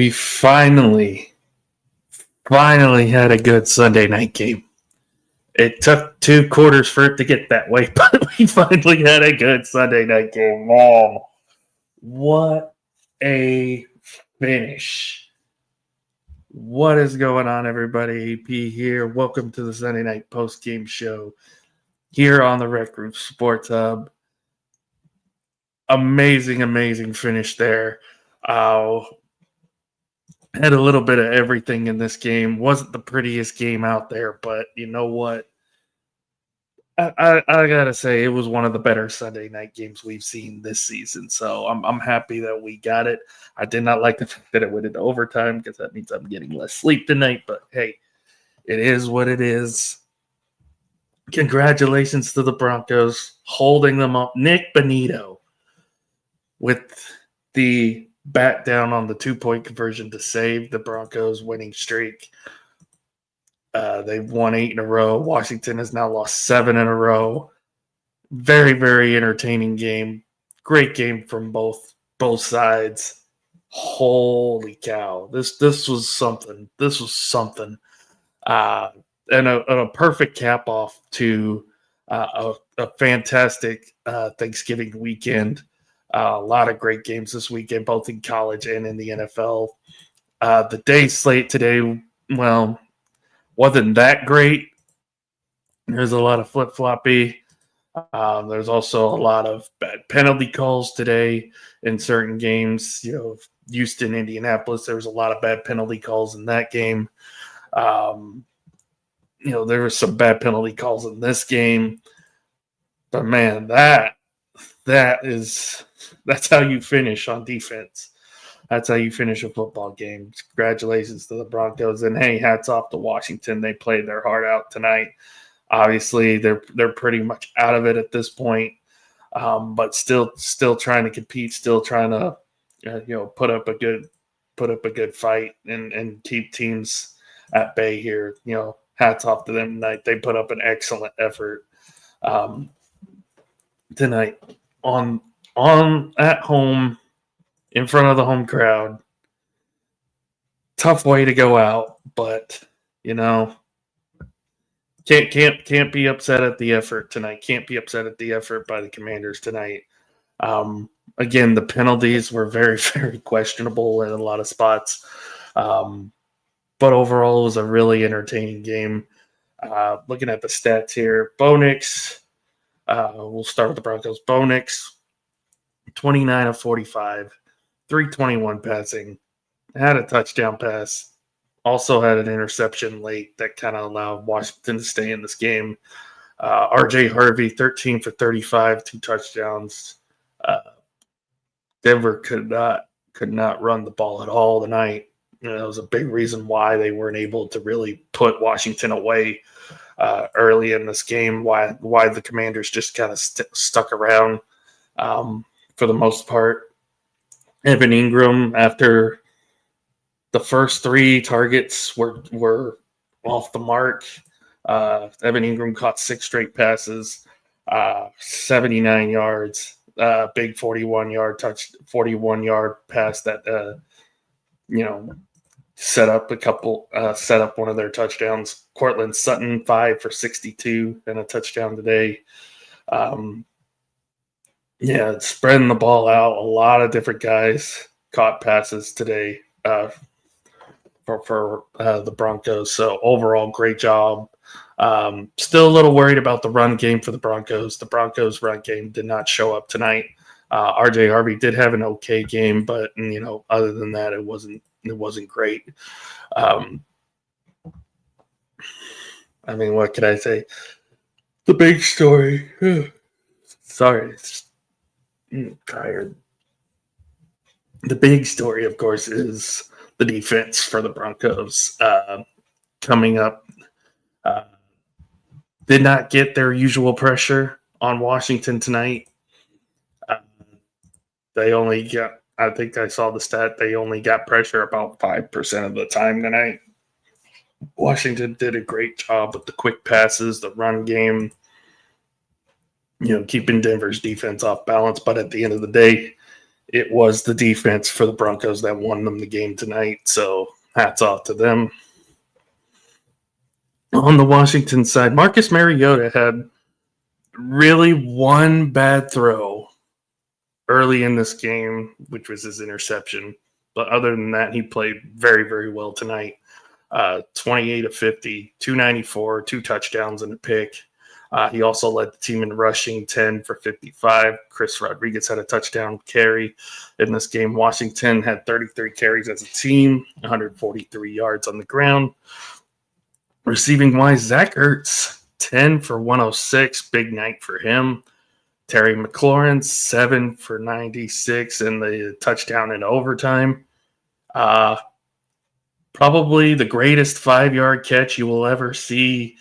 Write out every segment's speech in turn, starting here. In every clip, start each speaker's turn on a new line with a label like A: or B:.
A: We finally had a good Sunday night game. It took 2 quarters for it to get that way, but we finally had a good Sunday night game. Man, what a finish. What is going on, everybody? AP here. Welcome to the Sunday night post-game show here on the Rec Room Sports Hub. Amazing finish there. Had a little bit of everything in this game. Wasn't the prettiest game out there, but you know what? I gotta say, it was one of the better Sunday night games we've seen this season. So I'm happy that we got it. I did not like the fact that it went into overtime because that means I'm getting less sleep tonight. But hey, it is what it is. Congratulations to the Broncos holding them up. Nick Bonito with the bat down on the 2-point conversion to save the Broncos winning streak. They've won 8 in a row. Washington has now lost 7 in a row. Very entertaining game. Great game from both sides. Holy cow. This was something. This was something. And a perfect cap off to a fantastic Thanksgiving weekend. A lot of great games this weekend, both in college and in the NFL. The day slate today, well, wasn't that great. There's a lot of flip-floppy. There's also a lot of bad penalty calls today in certain games. You know, Houston, Indianapolis, there was a lot of bad penalty calls in that game. You know, there were some bad penalty calls in this game. But, man, that's how you finish on defense. That's how you finish a football game. Congratulations to the Broncos. And, hey, hats off to Washington. They played their heart out tonight. Obviously, they're pretty much out of it at this point, but still trying to compete, still trying to put up a good fight and keep teams at bay here. You know, hats off to them tonight. They put up an excellent effort tonight on at home in front of the home crowd. Tough way to go out, but you know, can't be upset at the effort tonight. Can't be upset at the effort by the Commanders tonight. Again, the penalties were very questionable in a lot of spots, but overall it was a really entertaining game. Looking at the stats here, Bo Nix. We'll start with the Broncos. Bo Nix, 29 of 45, 321 passing, had a touchdown pass, also had an interception late that kind of allowed Washington to stay in this game. R.J. Harvey, 13 for 35, 2 touchdowns. Denver could not run the ball at all tonight. You know, that was a big reason why they weren't able to really put Washington away early in this game, why the Commanders just kind of stuck around for the most part. Evan Ingram, after the first 3 targets were off the mark, Evan Ingram caught 6 straight passes, 79 yards, big 41-yard pass that set up one of their touchdowns. Cortland Sutton, 5 for 62 and a touchdown today. Spreading the ball out. A lot of different guys caught passes today for the Broncos. So overall, great job. Still a little worried about the run game for the Broncos. The Broncos run game did not show up tonight. R.J. Harvey did have an okay game, but other than that, it wasn't great. I mean, what could I say? The big story. Sorry, I'm tired. The big story, of course, is the defense for the Broncos coming up. Did not get their usual pressure on Washington tonight. They only got, I think I saw the stat, they only got pressure about 5% of the time tonight. Washington did a great job with the quick passes, the run game, keeping Denver's defense off balance. But at the end of the day, it was the defense for the Broncos that won them the game tonight. So hats off to them. On the Washington side, Marcus Mariota had really one bad throw early in this game, which was his interception. But other than that, he played very, very well tonight. 28 of 50, 294, 2 touchdowns and a pick. He also led the team in rushing, 10 for 55. Chris Rodriguez had a touchdown carry in this game. Washington had 33 carries as a team, 143 yards on the ground. Receiving-wise, Zach Ertz, 10 for 106. Big night for him. Terry McLaurin, 7 for 96, and the touchdown in overtime. Probably the greatest 5-yard catch you will ever see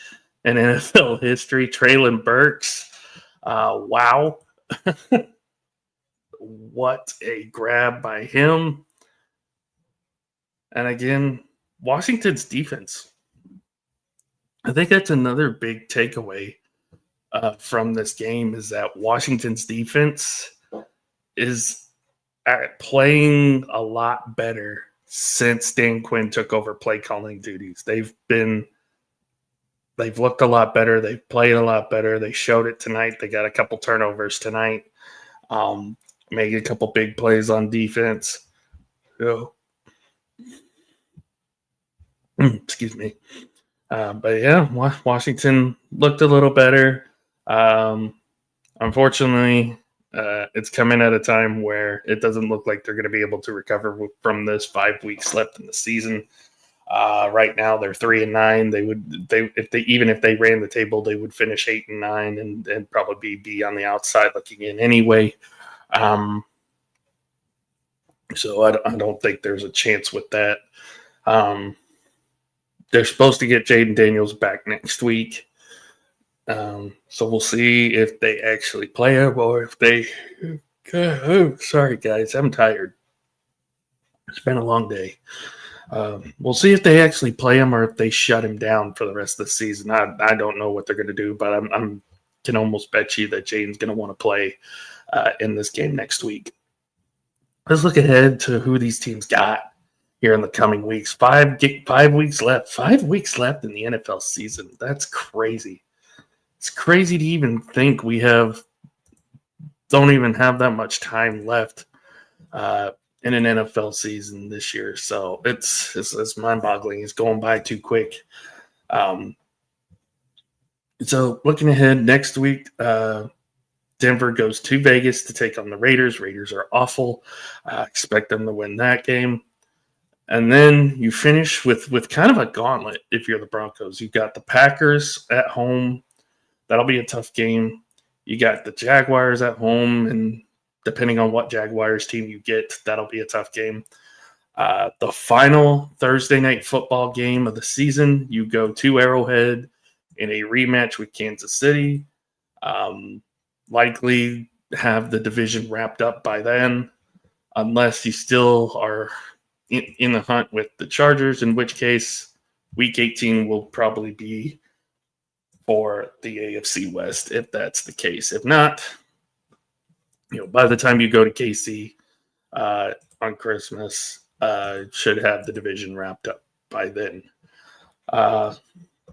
A: in NFL history. Traylon Burks. Wow. What a grab by him. And again, Washington's defense. I think that's another big takeaway from this game is that Washington's defense is playing a lot better since Dan Quinn took over play calling duties. They've looked a lot better. They've played a lot better. They showed it tonight. They got a couple turnovers tonight. Made a couple big plays on defense. Excuse me. But yeah, Washington looked a little better. Unfortunately, it's coming at a time where it doesn't look like they're going to be able to recover from this 5 weeks left in the season. Right now, they're 3-9. If they ran the table, they would finish 8-9 and probably be on the outside looking in anyway. So I don't think there's a chance with that. They're supposed to get Jaden Daniels back next week. So we'll see if they actually play him or if they. Oh, sorry, guys. I'm tired. It's been a long day. We'll see if they actually play him or if they shut him down for the rest of the season. I don't know what they're going to do, but I can almost bet you that Jaden's going to want to play in this game next week. Let's look ahead to who these teams got here in the coming weeks. 5 weeks left. 5 weeks left in the NFL season. That's crazy. It's crazy to even think we don't even have that much time left in an NFL season this year. So it's mind-boggling. It's going by too quick. So looking ahead next week, Denver goes to Vegas to take on the Raiders. Raiders are awful. Expect them to win that game. And then you finish with kind of a gauntlet if you're the Broncos. You've got the Packers at home. That'll be a tough game. You got the Jaguars at home, and depending on what Jaguars team you get, that'll be a tough game. The final Thursday night football game of the season, you go to Arrowhead in a rematch with Kansas City. Likely have the division wrapped up by then, unless you still are in the hunt with the Chargers, in which case Week 18 will probably be for the AFC West, if that's the case. If not, by the time you go to KC on Christmas, should have the division wrapped up by then.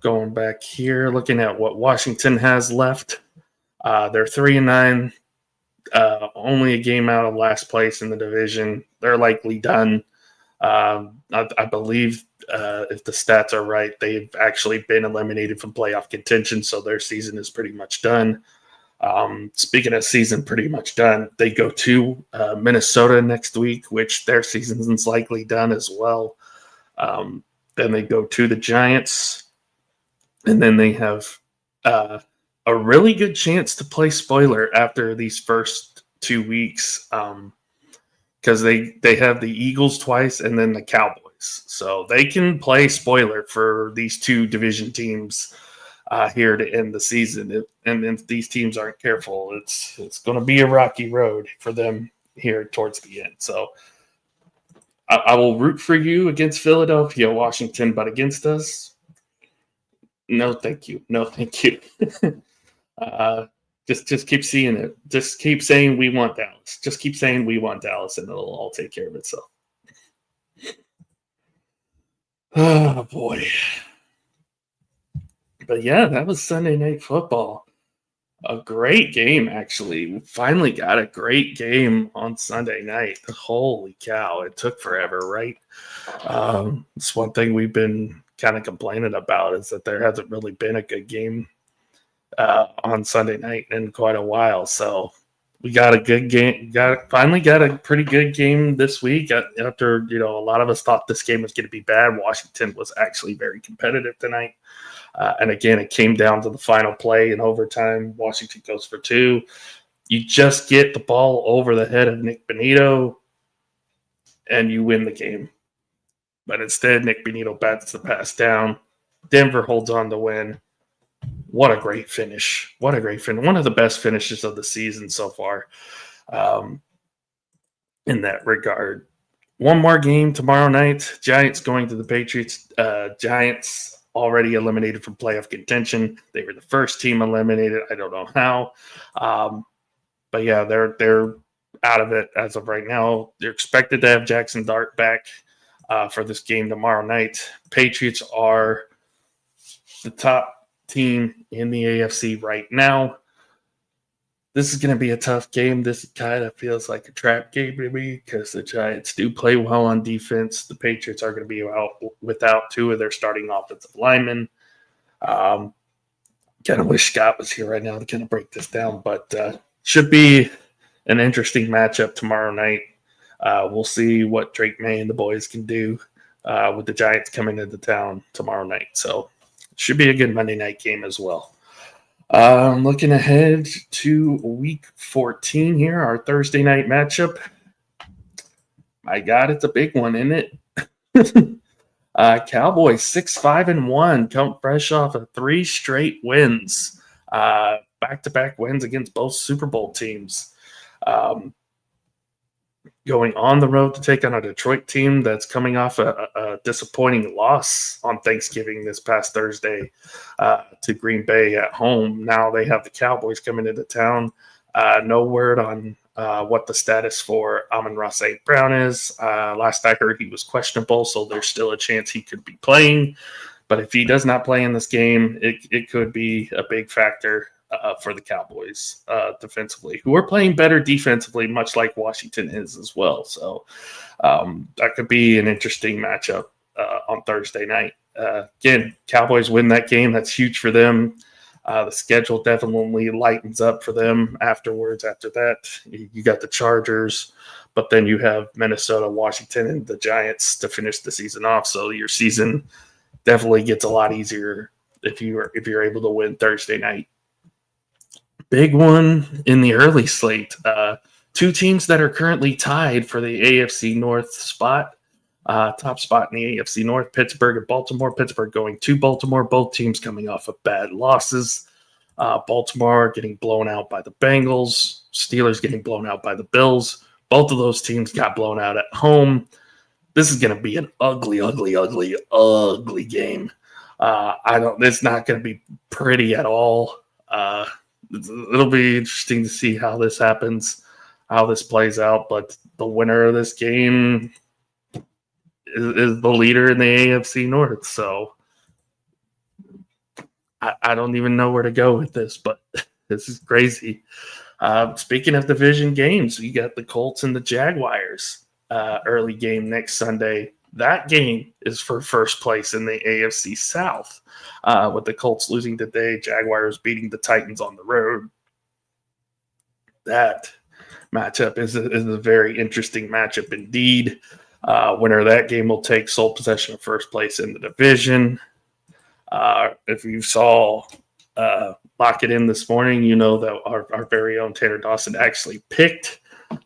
A: Going back here, looking at what Washington has left, they're 3-9, only a game out of last place in the division. They're likely done. I believe if the stats are right, they've actually been eliminated from playoff contention, so their season is pretty much done. Speaking of season pretty much done, they go to Minnesota next week, which their season is likely done as well. Then they go to the Giants, and then they have a really good chance to play spoiler after these first 2 weeks. Because they have the Eagles twice and then the Cowboys. So they can play spoiler for these two division teams here to end the season. And if these teams aren't careful, it's going to be a rocky road for them here towards the end. So I will root for you against Philadelphia, Washington, but against us, no, thank you. No, thank you. Just keep seeing it. Just keep saying we want Dallas. Just keep saying we want Dallas, and it'll all take care of itself. Oh boy. But yeah, that was Sunday Night Football. A great game, actually. We finally got a great game on Sunday night. Holy cow. It took forever, right? It's one thing we've been kind of complaining about is that there hasn't really been a good game on Sunday night in quite a while. So we got a good game. Finally got a pretty good game this week after, a lot of us thought this game was going to be bad. Washington was actually very competitive tonight. And again, it came down to the final play in overtime. Washington goes for 2. You just get the ball over the head of Nick Bonito, and you win the game. But instead, Nick Bonito bats the pass down. Denver holds on to win. What a great finish. What a great finish. One of the best finishes of the season so far in that regard. One more game tomorrow night. Giants going to the Patriots. Giants already eliminated from playoff contention. They were the first team eliminated. I don't know how. But yeah, they're out of it as of right now. They're expected to have Jackson Dart back for this game tomorrow night. Patriots are the top team in the AFC right now. This is going to be a tough game. This kind of feels like a trap game to me because the Giants do play well on defense. The Patriots are going to be out without 2 of their starting offensive linemen. Kind of wish Scott was here right now to kind of break this down, but should be an interesting matchup tomorrow night. We'll see what Drake May and the boys can do with the Giants coming into town tomorrow night. So it should be a good Monday night game as well. Looking ahead to week 14 here, our Thursday night matchup. My God, it's a big one, isn't it? Cowboys 6-5-1, come fresh off of 3 straight wins, back-to-back wins against both Super Bowl teams. Going on the road to take on a Detroit team that's coming off a disappointing loss on Thanksgiving this past Thursday to Green Bay at home. Now they have the Cowboys coming into town. No word on what the status for Amon-Ra St. Brown is. Last I heard, he was questionable, so there's still a chance he could be playing. But if he does not play in this game, it could be a big factor for the Cowboys defensively, who are playing better defensively, much like Washington is as well. So that could be an interesting matchup on Thursday night. Again, Cowboys win that game. That's huge for them. The schedule definitely lightens up for them afterwards. After that, you got the Chargers, but then you have Minnesota, Washington, and the Giants to finish the season off. So your season definitely gets a lot easier if you're able to win Thursday night. Big one in the early slate. 2 teams that are currently tied for the AFC North spot, top spot in the AFC North, Pittsburgh and Baltimore. Pittsburgh going to Baltimore, both teams coming off of bad losses. Baltimore getting blown out by the Bengals, Steelers getting blown out by the Bills. Both of those teams got blown out at home. This is going to be an ugly, ugly, ugly, ugly game. It's not going to be pretty at all. It'll be interesting to see how this happens, how this plays out. But the winner of this game is the leader in the AFC North. So I don't even know where to go with this, but this is crazy. Speaking of division games, you got the Colts and the Jaguars early game next Sunday. That game is for first place in the AFC South, with the Colts losing today, Jaguars beating the Titans on the road. That matchup is a very interesting matchup indeed. Winner of that game will take sole possession of first place in the division. If you saw Lock It In this morning, you know that our very own Tanner Dawson actually picked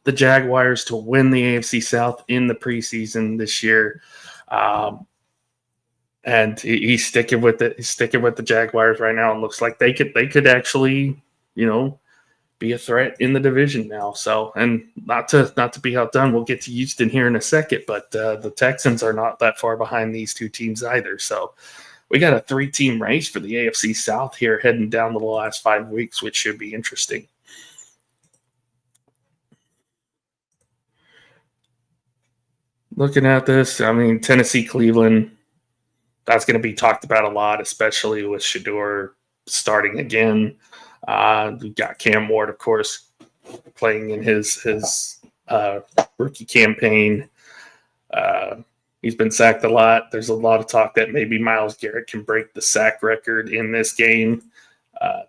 A: the Jaguars to win the AFC South in the preseason this year. And he's sticking with it. He's sticking with the Jaguars right now. It looks like they could actually, be a threat in the division now. So, and not to be outdone, we'll get to Houston here in a second, but the Texans are not that far behind these 2 teams either. So we got a 3-team race for the AFC South here heading down to the last 5 weeks, which should be interesting. Looking at this, I mean, Tennessee, Cleveland, that's going to be talked about a lot, especially with Shedeur starting again. We got Cam Ward, of course, playing in his rookie campaign. He's been sacked a lot. There's a lot of talk that maybe Myles Garrett can break the sack record in this game,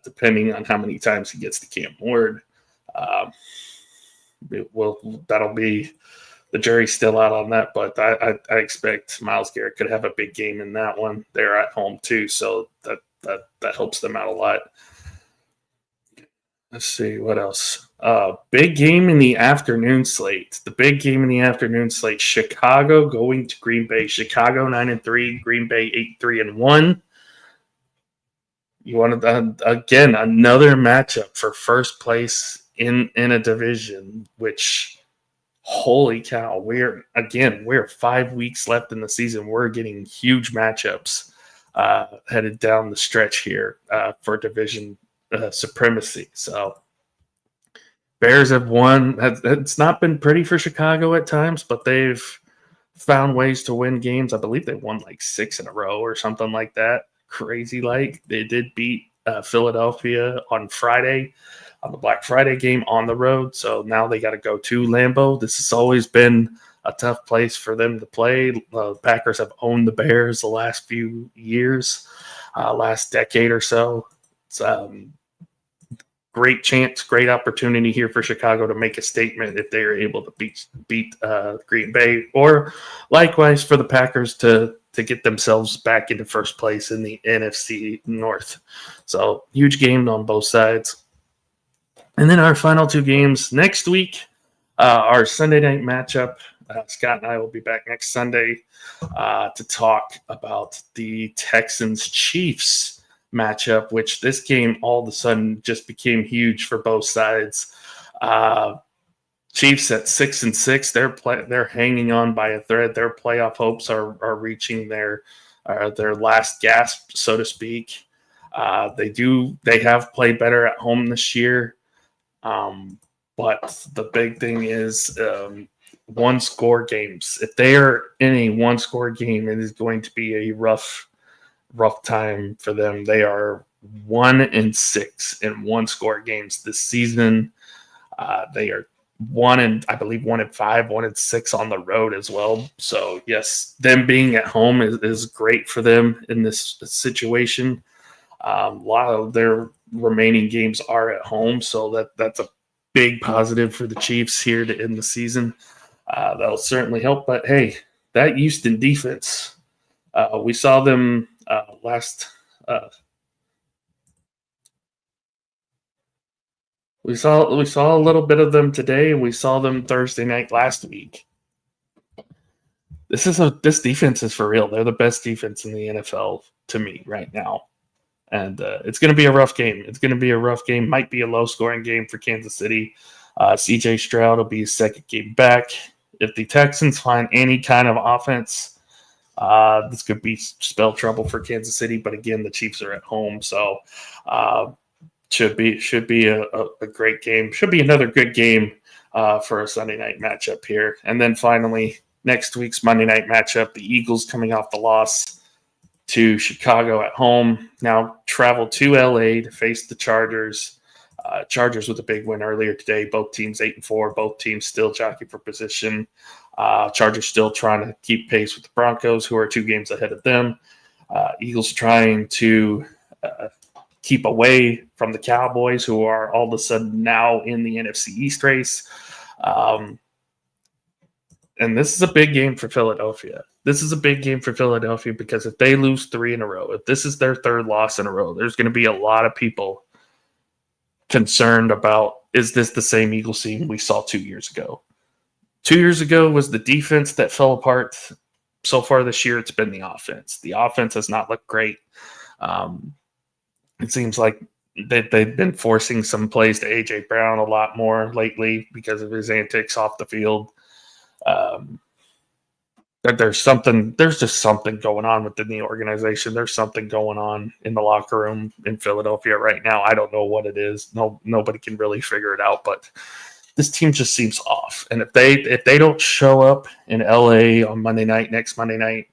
A: depending on how many times he gets to Cam Ward. That'll be the jury's still out on that, but I expect Myles Garrett could have a big game in that one. They're at home too, so that helps them out a lot. Let's see what else. Big game in the afternoon slate. The big game in the afternoon slate: Chicago going to Green Bay. Chicago 9-3, Green Bay 8-3-1. You wanted again another matchup for first place in a division, which. Holy cow, we're 5 weeks left in the season. We're getting huge matchups headed down the stretch here for division supremacy. So Bears have won. It's not been pretty for Chicago at times, but they've found ways to win games. I believe they won like 6 in a row or something like that. Crazy like. They did beat Philadelphia on Friday. On the Black Friday game on the road. So now they got to go to Lambeau. This has always been a tough place for them to play. The Packers have owned the Bears the last few years, last decade or so. It's great chance, great opportunity here for Chicago to make a statement if they are able to beat Green Bay, or likewise for the Packers to get themselves back into first place in the NFC North. So huge game on both sides. And then our final 2 games next week, our Sunday night matchup. Scott and I will be back next Sunday to talk about the Texans-Chiefs matchup, which this game all of a sudden just became huge for both sides. Chiefs at 6-6, they're hanging on by a thread. Their playoff hopes are reaching their last gasp, so to speak. They have played better at home this year. But the big thing is 1-score games. If they are in a 1-score game, it is going to be a rough time for them. They are 1-6 in 1-score games this season. They are 1-5, 1-6 on the road as well. So yes, them being at home is great for them in this situation. A lot of their remaining games are at home, so that's a big positive for the Chiefs here to end the season. That'll certainly help. But hey, that Houston defense, we saw them we saw a little bit of them today, and we saw them Thursday night last week. This defense is for real. They're the best defense in the NFL to me right now. And it's going to be a rough game. Might be a low-scoring game for Kansas City. C.J. Stroud will be his second game back. If the Texans find any kind of offense, this could be spell trouble for Kansas City. But again, the Chiefs are at home, so should be a great game. Should be another good game for a Sunday night matchup here. And then finally, next week's Monday night matchup, the Eagles coming off the loss to Chicago at home, now travel to LA to face the Chargers. Chargers with a big win earlier today. Both teams 8-4. Both teams still jockeying for position. Chargers still trying to keep pace with the Broncos, who are 2 games ahead of them. Eagles trying to keep away from the Cowboys, who are all of a sudden now in the NFC East race. And this is a big game for Philadelphia. This is a big game for Philadelphia because if they lose 3 in a row, if this is their 3rd loss in a row, there's going to be a lot of people concerned about, is this the same Eagles team we saw 2 years ago? 2 years ago was the defense that fell apart. So far this year, it's been the offense. The offense has not looked great. It seems like they've been forcing some plays to A.J. Brown a lot more lately because of his antics off the field. that there's just something going on within the organization. There's something going on in the locker room in Philadelphia right now. I don't know what it is. Nobody can really figure it out, but this team just seems off. And if they don't show up in LA on next Monday night,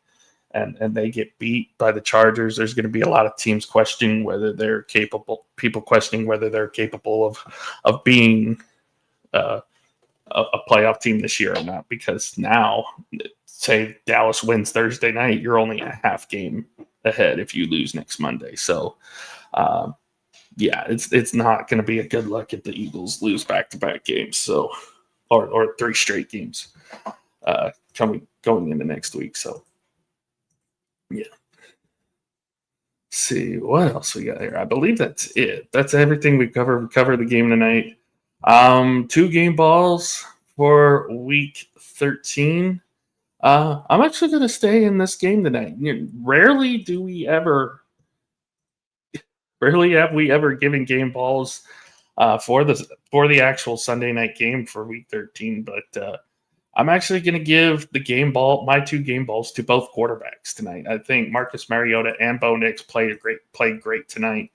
A: and they get beat by the Chargers, there's going to be a lot of teams questioning whether they're capable. People questioning whether they're capable of being a playoff team this year or not. Because now, say Dallas wins Thursday night, you're only a half game ahead if you lose next Monday. So, yeah, it's not going to be a good look if the Eagles lose back-to-back games. So, or 3 straight games going into next week. So, yeah. Let's see what else we got here. I believe that's it. That's everything we covered. We covered the game tonight. 2 game balls for week 13. I'm actually going to stay in this game tonight. Rarely have we ever given game balls for the actual Sunday night game for week 13, but I'm actually going to give my 2 game balls to both quarterbacks tonight. I think Marcus Mariota and Bo Nix played great tonight.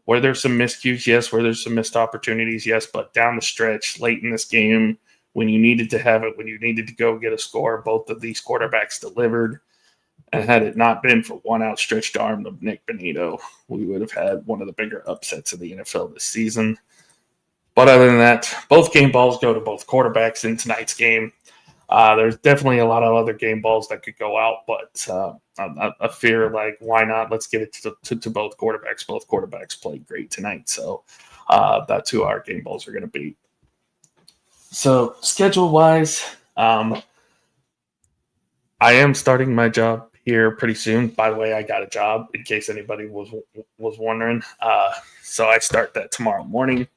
A: Were there some miscues? Yes. Were there some missed opportunities? Yes. But down the stretch, late in this game, when you needed to have it, when you needed to go get a score, both of these quarterbacks delivered. And had it not been for one outstretched arm of Nick Bonito, we would have had one of the bigger upsets in the NFL this season. But other than that, both game balls go to both quarterbacks in tonight's game. There's definitely a lot of other game balls that could go out, but I fear why not? Let's get it to both quarterbacks. Both quarterbacks played great tonight, so that's who our game balls are going to be. So schedule-wise, I am starting my job here pretty soon. By the way, I got a job in case anybody was wondering. So I start that tomorrow morning.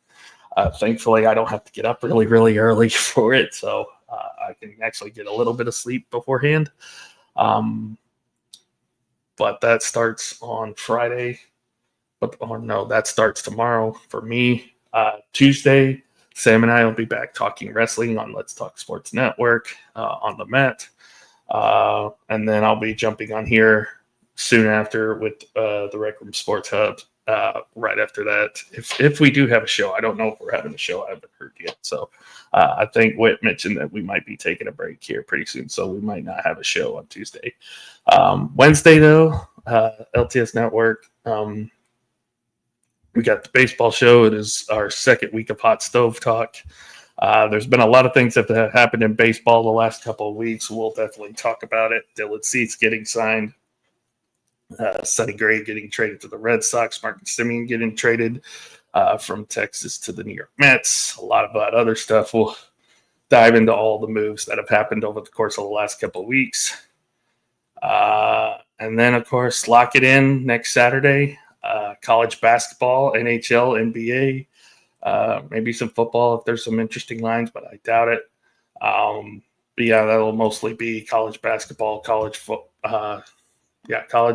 A: Thankfully, I don't have to get up really, really early for it, so I can actually get a little bit of sleep beforehand. But that starts on Friday. That starts tomorrow for me. Tuesday, Sam and I will be back talking wrestling on Let's Talk Sports Network on the mat. And then I'll be jumping on here soon after with the Rec Room Sports Hub right after that. If we do have a show, I don't know if we're having a show. I haven't heard yet. So I think Whit mentioned that we might be taking a break here pretty soon. So we might not have a show on Tuesday. Wednesday, though, LTS Network. We got the baseball show. It is our second week of Hot Stove Talk. There's been a lot of things that have happened in baseball the last couple of weeks. We'll definitely talk about it. Dylan Cease getting signed. Sonny Gray getting traded to the Red Sox. Marcus Semien getting traded from Texas to the New York Mets. A lot of that other stuff. We'll dive into all the moves that have happened over the course of the last couple of weeks. And then, of course, lock it in next Saturday. College basketball, NHL, NBA. Maybe some football if there's some interesting lines, but I doubt it. But yeah, that'll mostly be college basketball, college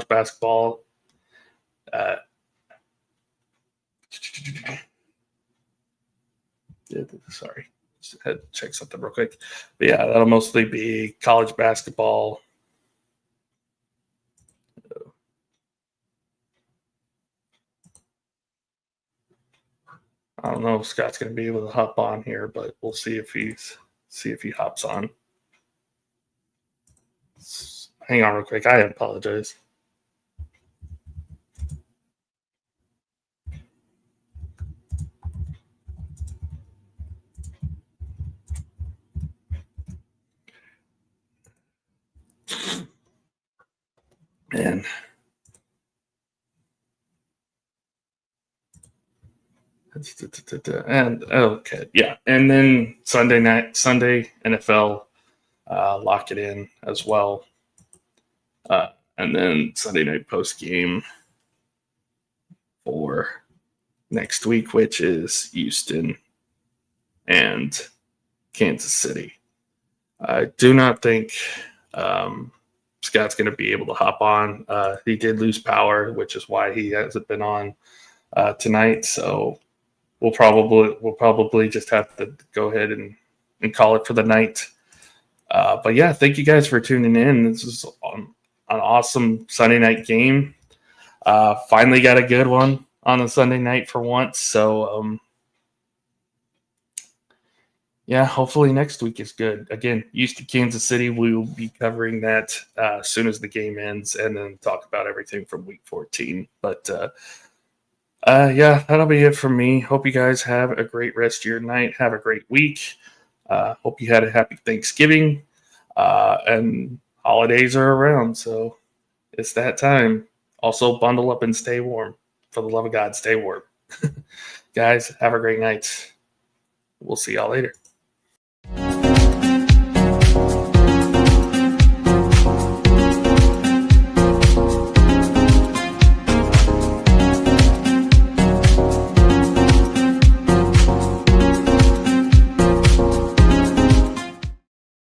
A: basketball. Sorry, just had to check something real quick. But yeah, that'll mostly be college basketball. I don't know if Scott's going to be able to hop on here, but we'll see if he hops on. Hang on real quick. I apologize. Man. And okay, yeah. And then Sunday NFL, lock it in as well. And then Sunday night post game for next week, which is Houston and Kansas City. I do not think Scott's going to be able to hop on. He did lose power, which is why he hasn't been on tonight. So we'll probably just have to go ahead and call it for the night. But yeah, thank you guys for tuning in. This is an awesome Sunday night game. Finally got a good one on a Sunday night for once. So, yeah, hopefully next week is good. Again, used to Kansas City. We will be covering that as soon as the game ends and then talk about everything from week 14. But yeah, that'll be it from me. Hope you guys have a great rest of your night. Have a great week. Hope you had a happy Thanksgiving. And holidays are around, so it's that time. Also, bundle up and stay warm. For the love of God, stay warm. Guys, have a great night. We'll see y'all later.